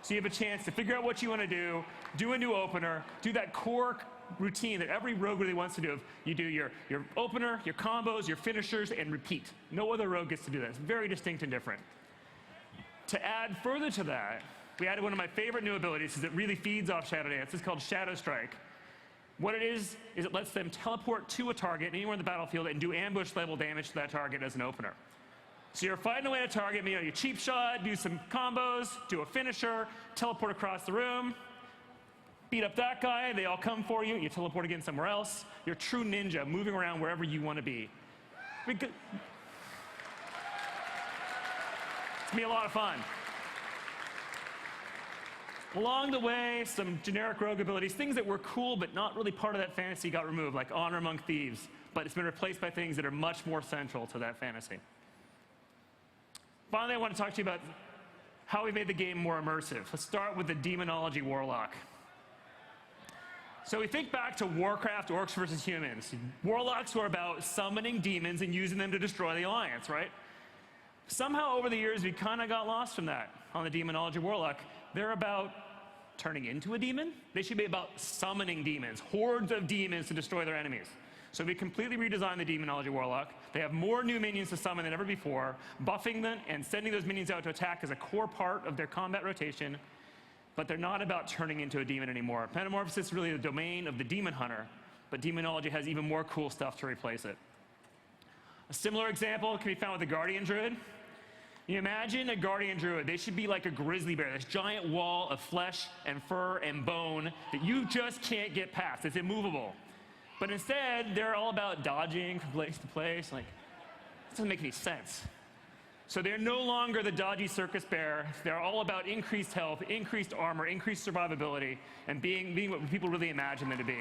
So you have a chance to figure out what you want to do a new opener, do that core routine that every rogue really wants to do. You do your opener, your combos, your finishers, and repeat. No other rogue gets to do that. It's very distinct and different. To add further to that, we added one of my favorite new abilities because it really feeds off Shadow Dance. It's called Shadow Strike. What it is it lets them teleport to a target anywhere in the battlefield and do ambush level damage to that target as an opener. So you're fighting away at a target, you cheap shot, do some combos, do a finisher, teleport across the room, beat up that guy, they all come for you, you teleport again somewhere else. You're a true ninja, moving around wherever you want to be. It's going to be a lot of fun. Along the way, some generic rogue abilities, things that were cool but not really part of that fantasy got removed, like Honor Among Thieves, but it's been replaced by things that are much more central to that fantasy. Finally, I want to talk to you about how we made the game more immersive. Let's start with the Demonology Warlock. So we think back to Warcraft, Orcs versus Humans. Warlocks were about summoning demons and using them to destroy the Alliance, right? Somehow over the years, we kind of got lost from that on the Demonology Warlock. They're about turning into a demon. They should be about summoning demons, hordes of demons to destroy their enemies. So we completely redesigned the Demonology Warlock. They have more new minions to summon than ever before. Buffing them and sending those minions out to attack is a core part of their combat rotation. But they're not about turning into a demon anymore. Metamorphosis is really the domain of the Demon Hunter, but Demonology has even more cool stuff to replace it. A similar example can be found with the Guardian Druid. You imagine a Guardian Druid. They should be like a grizzly bear, this giant wall of flesh and fur and bone that you just can't get past. It's immovable. But instead, they're all about dodging from place to place. Like, that doesn't make any sense. So they're no longer the dodgy circus bear. They're all about increased health, increased armor, increased survivability, and being what people really imagine them to be.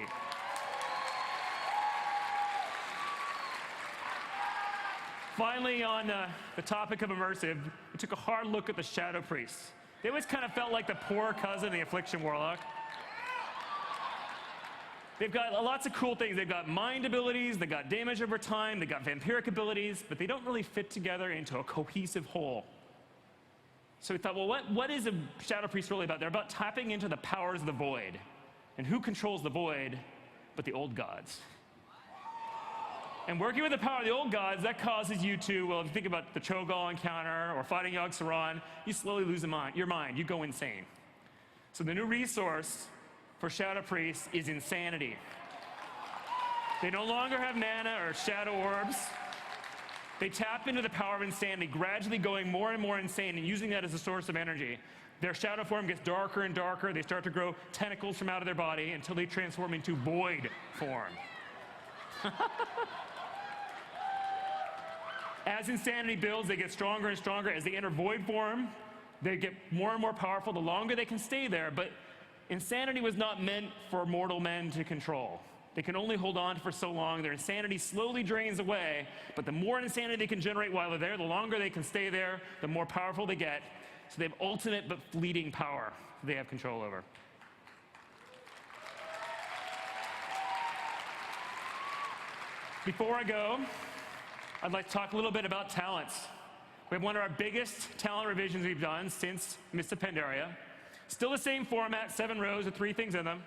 Finally, on the topic of immersive, we took a hard look at the Shadow Priests. They always kind of felt like the poor cousin of the Affliction Warlock. They've got lots of cool things. They've got mind abilities, they've got damage over time, they've got vampiric abilities, but they don't really fit together into a cohesive whole. So we thought, well, what is a Shadow Priest really about? They're about tapping into the powers of the Void. And who controls the Void but the old gods? And working with the power of the old gods, that causes you to, well, if you think about the Cho'Gall encounter or fighting Yogg-Saron, you slowly lose your mind. You go insane. So the new resource for Shadow Priests is insanity. They no longer have mana or shadow orbs. They tap into the power of insanity, gradually going more and more insane and using that as a source of energy. Their shadow form gets darker and darker. They start to grow tentacles from out of their body until they transform into void form. As insanity builds, they get stronger and stronger. As they enter void form, they get more and more powerful the longer they can stay there. But insanity was not meant for mortal men to control. They can only hold on for so long. Their insanity slowly drains away, but the more insanity they can generate while they're there, the longer they can stay there, the more powerful they get. So they have ultimate but fleeting power they have control over. Before I go, I'd like to talk a little bit about talents. We have one of our biggest talent revisions we've done since Mists of Pandaria. Still the same format, 7 rows with 3 things in them.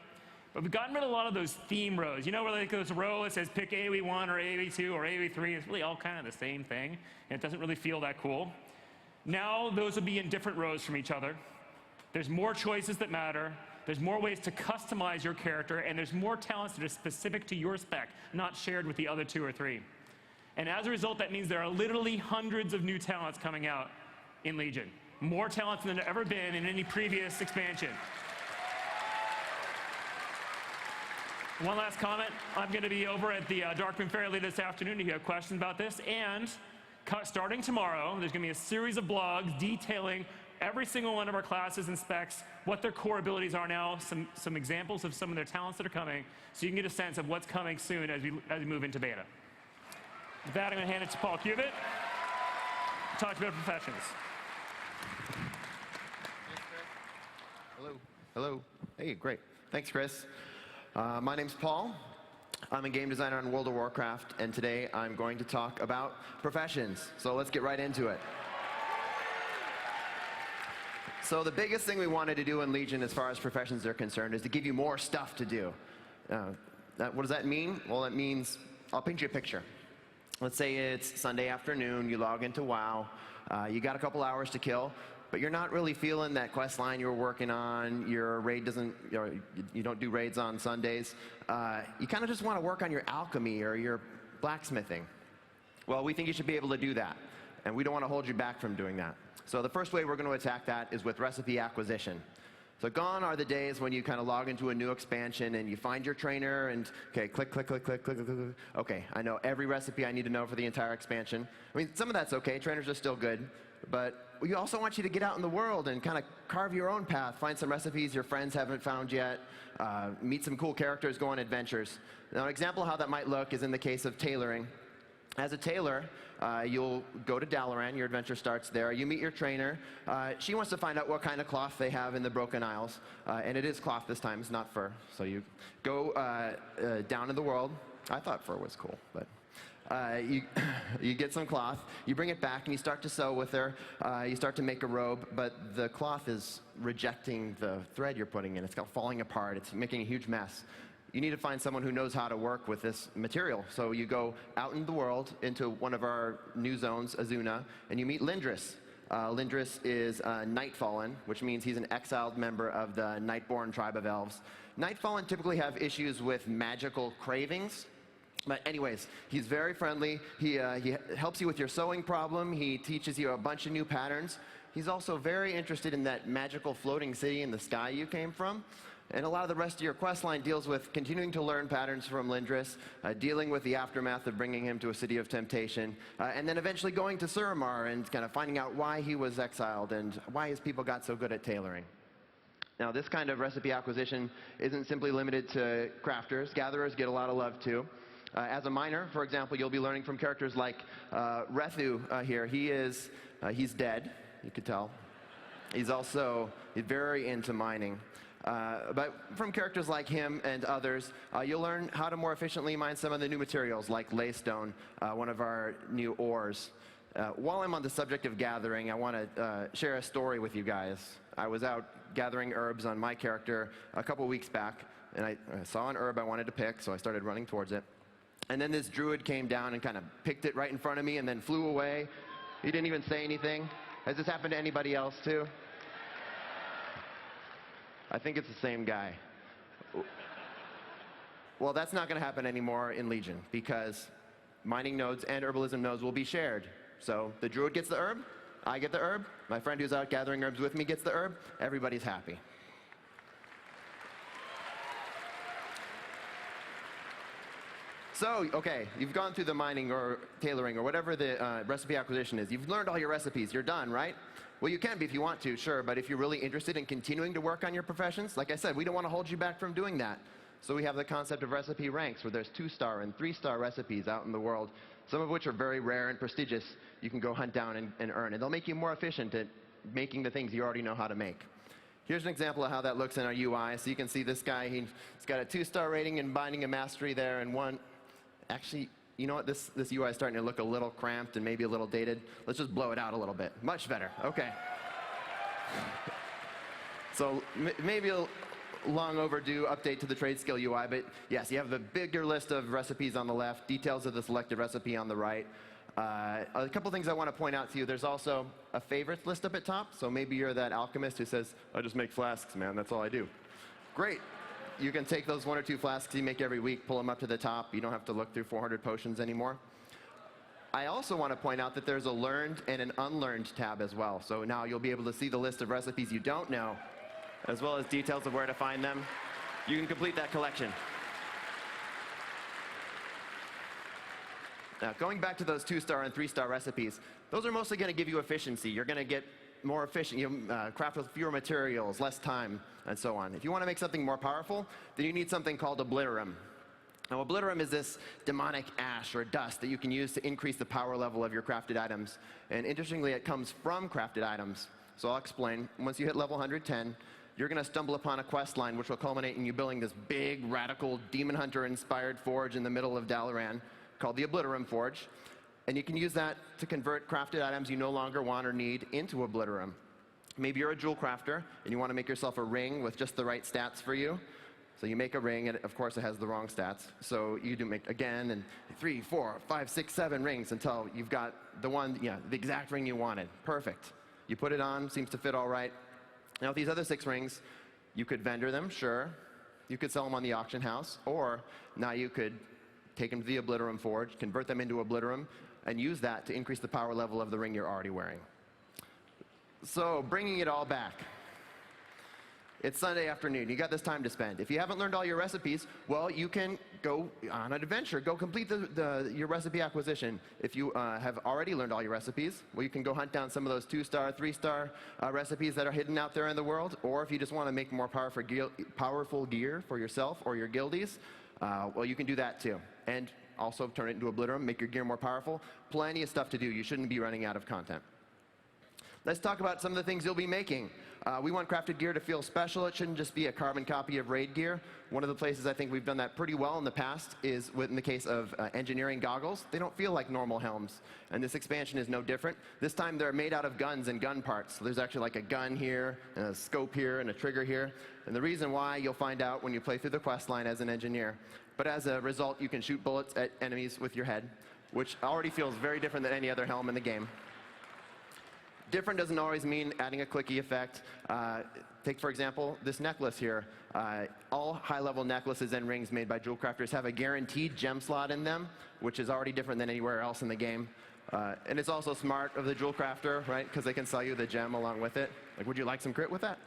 But we've gotten rid of a lot of those theme rows. You know where like there's a row that says pick AoE1 or AoE2 or AoE3. It's really all kind of the same thing. And it doesn't really feel that cool. Now those will be in different rows from each other. There's more choices that matter. There's more ways to customize your character. And there's more talents that are specific to your spec, not shared with the other 2 or 3. And as a result, that means there are literally hundreds of new talents coming out in Legion. More talents than there have ever been in any previous expansion. One last comment. I'm going to be over at the Darkmoon Fairly this afternoon if you have questions about this. And starting tomorrow, there's going to be a series of blogs detailing every single one of our classes and specs, what their core abilities are now, some examples of some of their talents that are coming, so you can get a sense of what's coming soon as we move into beta. With that, I'm going to hand it to Paul Cubit to talk about professions. Hello. Hello. Hey, great. Thanks, Chris. My name's Paul. I'm a game designer on World of Warcraft, and today I'm going to talk about professions. So let's get right into it. So the biggest thing we wanted to do in Legion as far as professions are concerned is to give you more stuff to do. What does that mean? Well, it means, I'll paint you a picture. Let's say it's Sunday afternoon, you log into WoW, you got a couple hours to kill, but you're not really feeling that quest line you were working on, your raid doesn't, you don't do raids on Sundays. You kind of just want to work on your alchemy or your blacksmithing. Well, we think you should be able to do that, and we don't want to hold you back from doing that. So the first way we're going to attack that is with recipe acquisition. So gone are the days when you kind of log into a new expansion and you find your trainer and, okay, click, click, click, click, click, click, click. Okay, I know every recipe I need to know for the entire expansion. I mean, some of that's okay, trainers are still good, but we also want you to get out in the world and kind of carve your own path, find some recipes your friends haven't found yet, meet some cool characters, go on adventures. Now, an example of how that might look is in the case of tailoring. As a tailor, you'll go to Dalaran, your adventure starts there. You meet your trainer. She wants to find out what kind of cloth they have in the Broken Isles. And it is cloth this time, it's not fur. So you go down in the world. I thought fur was cool, but you get some cloth, you bring it back, and you start to sew with her. You start to make a robe, but the cloth is rejecting the thread you're putting in. It's falling apart. It's making a huge mess. You need to find someone who knows how to work with this material. So you go out in the world into one of our new zones, Azuna, and you meet Lindris. Lindris is Nightfallen, which means he's an exiled member of the Nightborn tribe of elves. Nightfallen typically have issues with magical cravings. But anyways, he's very friendly. He helps you with your sewing problem. He teaches you a bunch of new patterns. He's also very interested in that magical floating city in the sky you came from. And a lot of the rest of your quest line deals with continuing to learn patterns from Lindris, dealing with the aftermath of bringing him to a city of temptation, and then eventually going to Suramar and kind of finding out why he was exiled and why his people got so good at tailoring. Now, this kind of recipe acquisition isn't simply limited to crafters. Gatherers get a lot of love, too. As a miner, for example, you'll be learning from characters like Rethu here. He's dead, you could tell. He's also very into mining. But from characters like him and others, you'll learn how to more efficiently mine some of the new materials, like laystone, one of our new ores. While I'm on the subject of gathering, I want to share a story with you guys. I was out gathering herbs on my character a couple weeks back, and I saw an herb I wanted to pick, so I started running towards it. And then this druid came down and kind of picked it right in front of me and then flew away. He didn't even say anything. Has this happened to anybody else, too? I think it's the same guy. Well, that's not going to happen anymore in Legion, because mining nodes and herbalism nodes will be shared. So the druid gets the herb, I get the herb, my friend who's out gathering herbs with me gets the herb, everybody's happy. So, okay, you've gone through the mining or tailoring or whatever the recipe acquisition is. You've learned all your recipes, you're done, right? Well, you can be if you want to, sure, but if you're really interested in continuing to work on your professions, like I said, we don't want to hold you back from doing that. So we have the concept of recipe ranks, where there's 2-star and 3-star recipes out in the world, some of which are very rare and prestigious. You can go hunt down and earn, and they'll make you more efficient at making the things you already know how to make. Here's an example of how that looks in our UI. So you can see this guy, he's got a 2-star rating in Binding of Mastery there, and 1. Actually, you know what? This UI is starting to look a little cramped and maybe a little dated. Let's just blow it out a little bit. Much better. OK. So maybe a long overdue update to the trade skill UI. But yes, you have the bigger list of recipes on the left, details of the selected recipe on the right. A couple things I want to point out to you. There's also a favorites list up at top. So maybe you're that alchemist who says, I just make flasks, man. That's all I do. Great. You can take those 1 or 2 flasks you make every week, pull them up to the top. You don't have to look through 400 potions anymore. I also want to point out that there's a learned and an unlearned tab as well. So now you'll be able to see the list of recipes you don't know, as well as details of where to find them. You can complete that collection. Now, going back to those 2-star and 3-star recipes, those are mostly going to give you efficiency. You're going to get more efficient, craft with fewer materials, less time, and so on. If you want to make something more powerful, then you need something called Obliterum. Now, Obliterum is this demonic ash or dust that you can use to increase the power level of your crafted items. And interestingly, it comes from crafted items. So I'll explain. Once you hit level 110, you're going to stumble upon a quest line, which will culminate in you building this big, radical, demon hunter-inspired forge in the middle of Dalaran called the Obliterum Forge. And you can use that to convert crafted items you no longer want or need into Obliterum. Maybe you're a jewel crafter, and you want to make yourself a ring with just the right stats for you. So you make a ring, and of course it has the wrong stats. So you do make again, and 3, 4, 5, 6, 7 rings until you've got the one, the exact ring you wanted. Perfect. You put it on, seems to fit all right. Now with these other 6 rings, you could vendor them, sure. You could sell them on the auction house, or now you could take them to the Obliterum Forge, convert them into Obliterum, and use that to increase the power level of the ring you're already wearing. So bringing it all back. It's Sunday afternoon. You got this time to spend. If you haven't learned all your recipes, well, you can go on an adventure. Go complete your recipe acquisition. If you have already learned all your recipes, well, you can go hunt down some of those 2-star, 3-star recipes that are hidden out there in the world. Or if you just want to make more powerful gear for yourself or your guildies, well, you can do that too. And also turn it into Obliterum, make your gear more powerful. Plenty of stuff to do. You shouldn't be running out of content. Let's talk about some of the things you'll be making. We want crafted gear to feel special. It shouldn't just be a carbon copy of raid gear. One of the places I think we've done that pretty well in the past is in the case of engineering goggles. They don't feel like normal helms, and this expansion is no different. This time they're made out of guns and gun parts. So there's actually like a gun here, and a scope here, and a trigger here. And the reason why you'll find out when you play through the quest line as an engineer. But as a result, you can shoot bullets at enemies with your head, which already feels very different than any other helm in the game. Different doesn't always mean adding a clicky effect. Take, for example, this necklace here. All high-level necklaces and rings made by jewel crafters have a guaranteed gem slot in them, which is already different than anywhere else in the game. And it's also smart of the jewel crafter, right? Because they can sell you the gem along with it. Like, would you like some crit with that?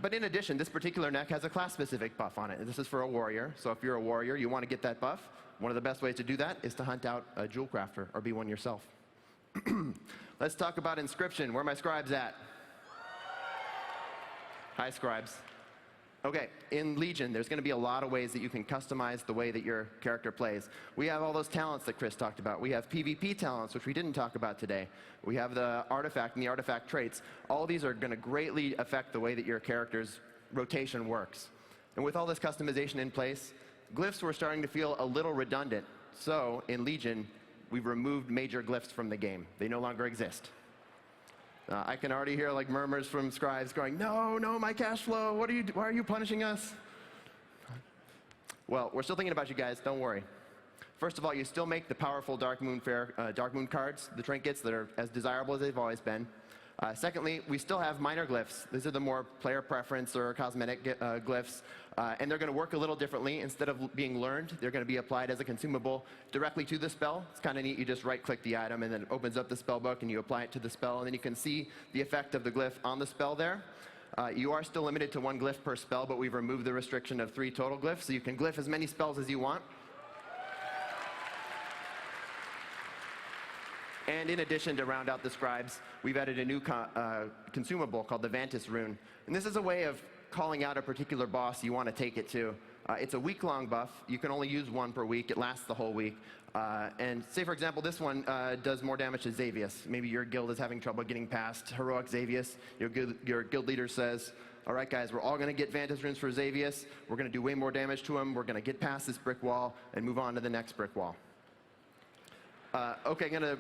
But in addition, this particular neck has a class-specific buff on it. This is for a warrior. So if you're a warrior, you want to get that buff. One of the best ways to do that is to hunt out a jewel crafter or be one yourself. Let's talk about inscription. Where are my scribes at? Hi, scribes. OK, in Legion, there's going to be a lot of ways that you can customize the way that your character plays. We have all those talents that Chris talked about. We have PvP talents, which we didn't talk about today. We have the artifact and the artifact traits. All these are going to greatly affect the way that your character's rotation works. And with all this customization in place, glyphs were starting to feel a little redundant. So in Legion, we've removed major glyphs from the game. They no longer exist. I can already hear like murmurs from scribes going, no, my cash flow, why are you punishing us? Well, we're still thinking about you guys, don't worry. First of all, you still make the powerful Dark Moon cards, the trinkets that are as desirable as they've always been. Secondly, we still have minor glyphs. These are the more player preference or cosmetic glyphs. And they're going to work a little differently. Instead of being learned, they're going to be applied as a consumable directly to the spell. It's kind of neat. You just right-click the item, and then it opens up the spell book, and you apply it to the spell. And then you can see the effect of the glyph on the spell there. You are still limited to 1 glyph per spell, but we've removed the restriction of 3 total glyphs. So you can glyph as many spells as you want. And in addition, to round out the scribes, we've added a new consumable called the Vantis Rune. And this is a way of calling out a particular boss you want to take it to. It's a week-long buff. You can only use one per week. It lasts the whole week. And say, for example, this one does more damage to Xavius. Maybe your guild is having trouble getting past heroic Xavius. Your guild leader says, all right, guys, we're all going to get Vantage Runes for Xavius. We're going to do way more damage to him. We're going to get past this brick wall and move on to the next brick wall. OK, I'm going to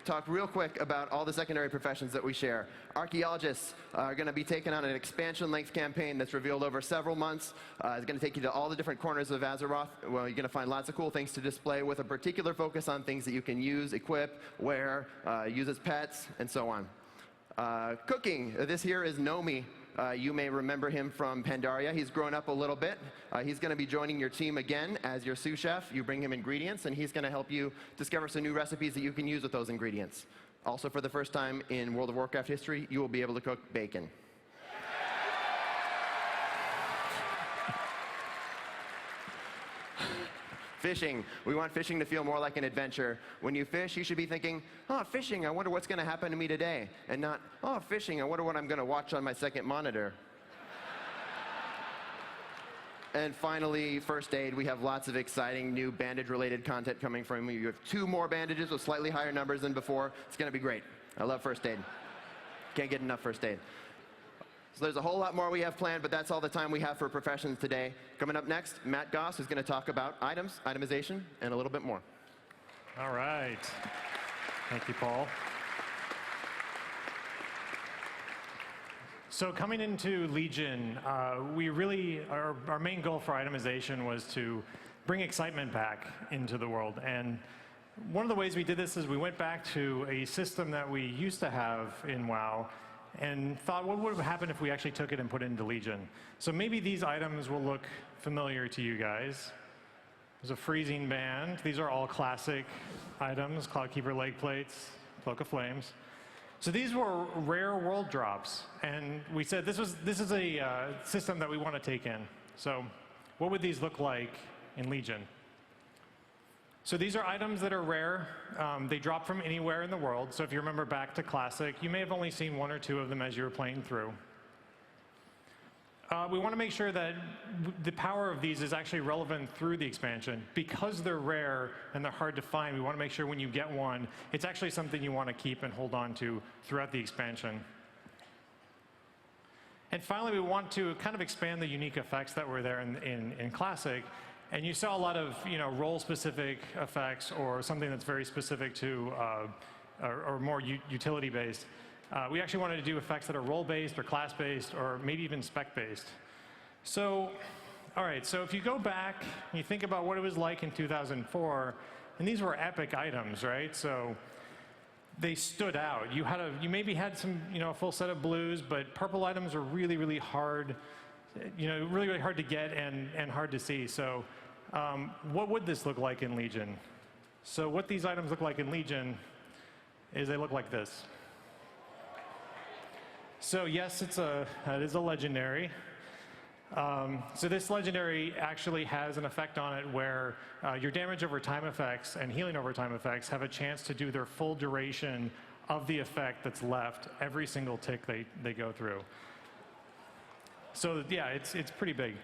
talk real quick about all the secondary professions that we share. Archaeologists are going to be taking on an expansion-length campaign that's revealed over several months. It's going to take you to all the different corners of Azeroth. Well, you're going to find lots of cool things to display with a particular focus on things that you can use, equip, wear, use as pets, and so on. Cooking. This here is Nomi. You may remember him from Pandaria. He's grown up a little bit. He's going to be joining your team again as your sous chef. You bring him ingredients, and he's going to help you discover some new recipes that you can use with those ingredients. Also, for the first time in World of Warcraft history, you will be able to cook bacon. Fishing. We want fishing to feel more like an adventure. When you fish, you should be thinking, oh, fishing, I wonder what's going to happen to me today. And not, oh, fishing, I wonder what I'm going to watch on my second monitor. And finally, first aid. We have lots of exciting new bandage-related content coming from you. You have 2 more bandages with slightly higher numbers than before. It's going to be great. I love first aid. Can't get enough first aid. So there's a whole lot more we have planned, but that's all the time we have for professions today. Coming up next, Matt Goss is going to talk about items, itemization, and a little bit more. All right. Thank you, Paul. So coming into Legion, we really, our main goal for itemization was to bring excitement back into the world. And one of the ways we did this is we went back to a system that we used to have in WoW and thought, what would happen if we actually took it and put it into Legion? So maybe these items will look familiar to you guys. There's a freezing band. These are all classic items: Cloudkeeper leg plates, Cloak of Flames. So these were rare world drops, and we said this is a system that we want to take in. So what would these look like in Legion? So these are items that are rare. They drop from anywhere in the world. So if you remember back to Classic, you may have only seen 1 or 2 of them as you were playing through. We want to make sure that the power of these is actually relevant through the expansion. Because they're rare and they're hard to find, we want to make sure when you get one, it's actually something you want to keep and hold on to throughout the expansion. And finally, we want to kind of expand the unique effects that were there in Classic. And you saw a lot of role-specific effects or something that's very specific to, or more utility-based. We actually wanted to do effects that are role-based or class-based or maybe even spec-based. So, all right, so if you go back and you think about what it was like in 2004, and these were epic items, right? So they stood out. You maybe had some, a full set of blues, but purple items are really, really hard, really, really hard to get and hard to see. So what would this look like in Legion? So what these items look like in Legion is they look like this. So yes, it is a legendary. So this legendary actually has an effect on it where your damage over time effects and healing over time effects have a chance to do their full duration of the effect that's left every single tick they go through. So yeah, it's pretty big.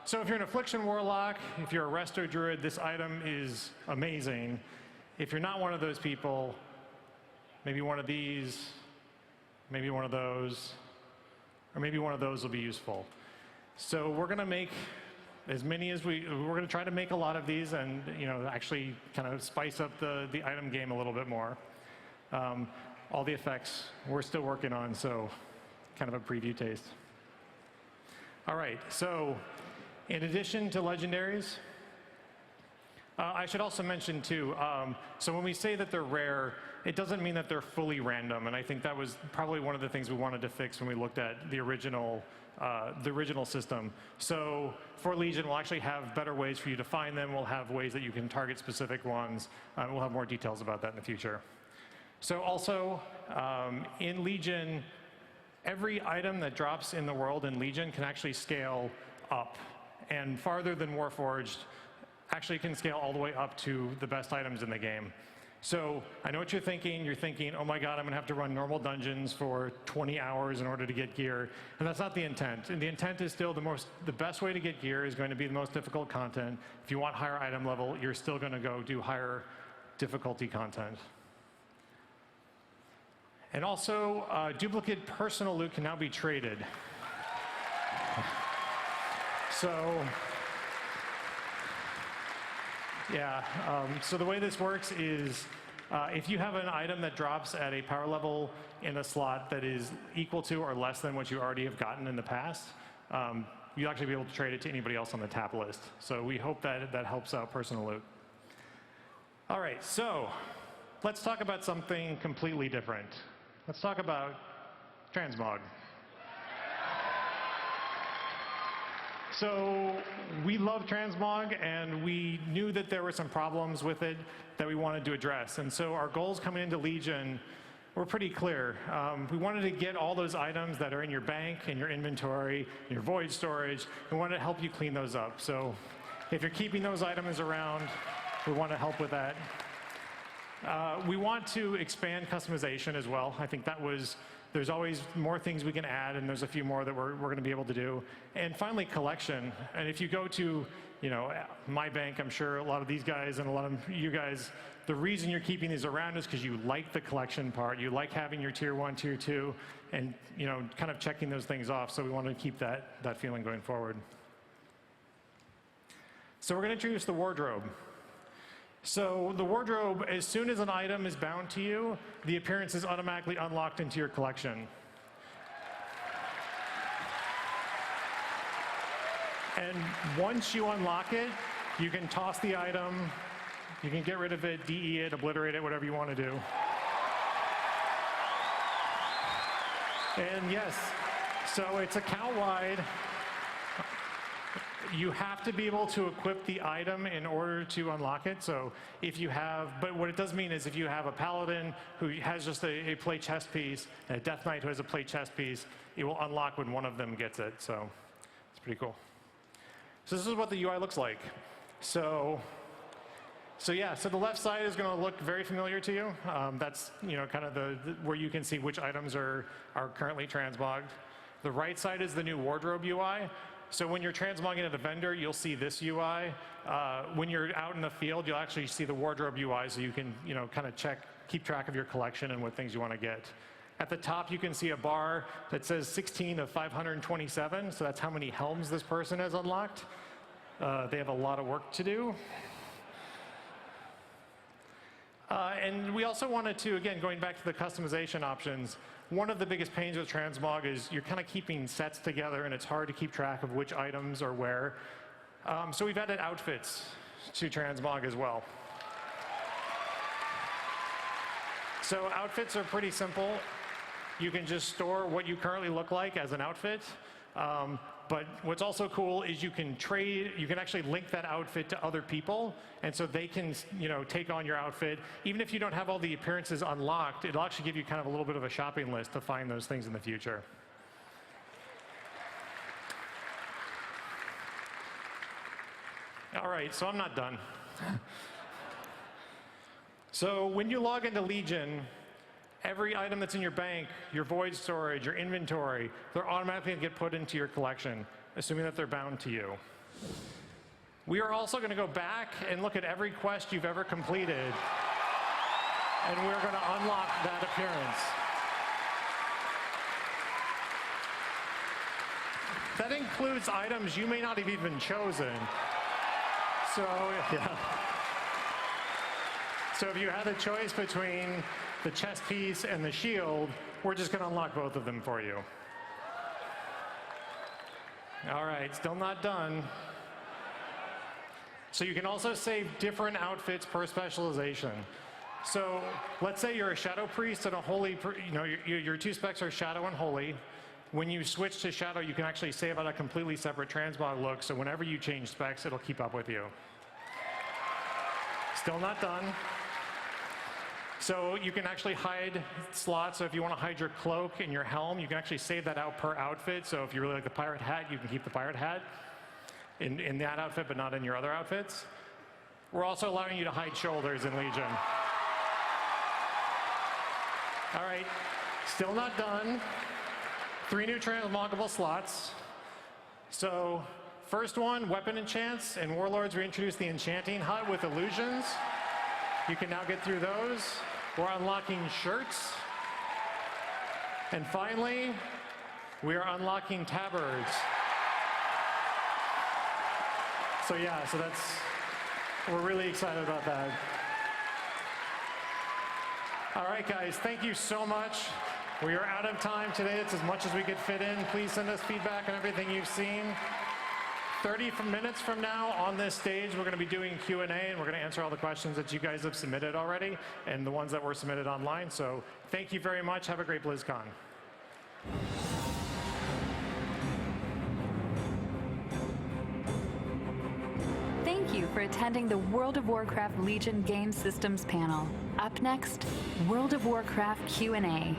So if you're an Affliction Warlock, if you're a Resto Druid, this item is amazing. If you're not one of those people, maybe one of these, maybe one of those, or maybe one of those will be useful. So we're going to make as many as we're going to try to make a lot of these and actually kind of spice up the item game a little bit more. All the effects we're still working on, so kind of a preview taste. All right, so in addition to legendaries, I should also mention too, so when we say that they're rare, it doesn't mean that they're fully random, and I think that was probably one of the things we wanted to fix when we looked at the original system. So for Legion, we'll actually have better ways for you to find them. We'll have ways that you can target specific ones. We'll have more details about that in the future. So also, in Legion, every item that drops in the world in Legion can actually scale up, and farther than Warforged actually can scale all the way up to the best items in the game. So I know what you're thinking. You're thinking, oh my God, I'm going to have to run normal dungeons for 20 hours in order to get gear. And that's not the intent. And the intent is still the best way to get gear is going to be the most difficult content. If you want higher item level, you're still going to go do higher difficulty content. And also, duplicate personal loot can now be traded. So, yeah, so the way this works is if you have an item that drops at a power level in a slot that is equal to or less than what you already have gotten in the past, you'll actually be able to trade it to anybody else on the tap list. So we hope that that helps out personal loot. All right, so let's talk about something completely different. Let's talk about transmog. So we love transmog, and we knew that there were some problems with it that we wanted to address. And so our goals coming into Legion were pretty clear. We wanted to get all those items that are in your bank, in your inventory, in your void storage. We wanted to help you clean those up. So if you're keeping those items around, we want to help with that. We want to expand customization as well. I think there's always more things we can add, and there's a few more that we're going to be able to do. And finally, collection. And if you go to, my bank, I'm sure a lot of these guys and a lot of you guys, the reason you're keeping these around is because you like the collection part. You like having your tier 1, tier 2, and kind of checking those things off. So we want to keep that feeling going forward. So we're going to introduce the wardrobe. So the wardrobe, as soon as an item is bound to you, the appearance is automatically unlocked into your collection. And once you unlock it, you can toss the item, you can get rid of it, DE it, obliterate it, whatever you want to do. And yes, so it's account-wide. You have to be able to equip the item in order to unlock it. So if you have, but what it does mean is if you have a paladin who has just a play chest piece and a death knight who has a play chest piece, it will unlock when one of them gets it. So it's pretty cool. So this is what the UI looks like. So yeah, so the left side is going to look very familiar to you. That's kind of where you can see which items are currently transmogged. The right side is the new wardrobe UI. So when you're transmogging at a vendor, you'll see this UI. When you're out in the field, you'll actually see the wardrobe UI, so you can kind of keep track of your collection and what things you want to get. At the top, you can see a bar that says 16 of 527, so that's how many helms this person has unlocked. They have a lot of work to do. And we also wanted to, again, going back to the customization options, one of the biggest pains with transmog is you're kind of keeping sets together, and it's hard to keep track of which items are where. So we've added outfits to transmog as well. So outfits are pretty simple. You can just store what you currently look like as an outfit. But what's also cool is you can actually link that outfit to other people, and so they can take on your outfit. Even if you don't have all the appearances unlocked, it'll actually give you kind of a little bit of a shopping list to find those things in the future. All right, so I'm not done. So when you log into Legion, every item that's in your bank, your void storage, your inventory, they're automatically going to get put into your collection, assuming that they're bound to you. We are also going to go back and look at every quest you've ever completed, and we're going to unlock that appearance. That includes items you may not have even chosen. So, yeah. So if you had a choice between the chest piece and the shield, we're just going to unlock both of them for you. All right, still not done. So you can also save different outfits per specialization. So let's say you're a Shadow Priest and a Holy, your two specs are Shadow and Holy. When you switch to Shadow, you can actually save out a completely separate transmog look, so whenever you change specs, it'll keep up with you. Still not done. So you can actually hide slots. So if you want to hide your cloak and your helm, you can actually save that out per outfit. So if you really like the pirate hat, you can keep the pirate hat in that outfit, but not in your other outfits. We're also allowing you to hide shoulders in Legion. All right, still not done. 3 new transmogable slots. So first one, weapon enchants. In Warlords, we introduced the enchanting hut with illusions. You can now get through those. We're unlocking shirts. And finally, we are unlocking tabards. So yeah, we're really excited about that. All right, guys, thank you so much. We are out of time today. It's as much as we could fit in. Please send us feedback on everything you've seen. 30 minutes from now on this stage, we're going to be doing Q&A, and we're going to answer all the questions that you guys have submitted already and the ones that were submitted online. So thank you very much. Have a great BlizzCon. Thank you for attending the World of Warcraft Legion Game Systems panel. Up next, World of Warcraft Q&A.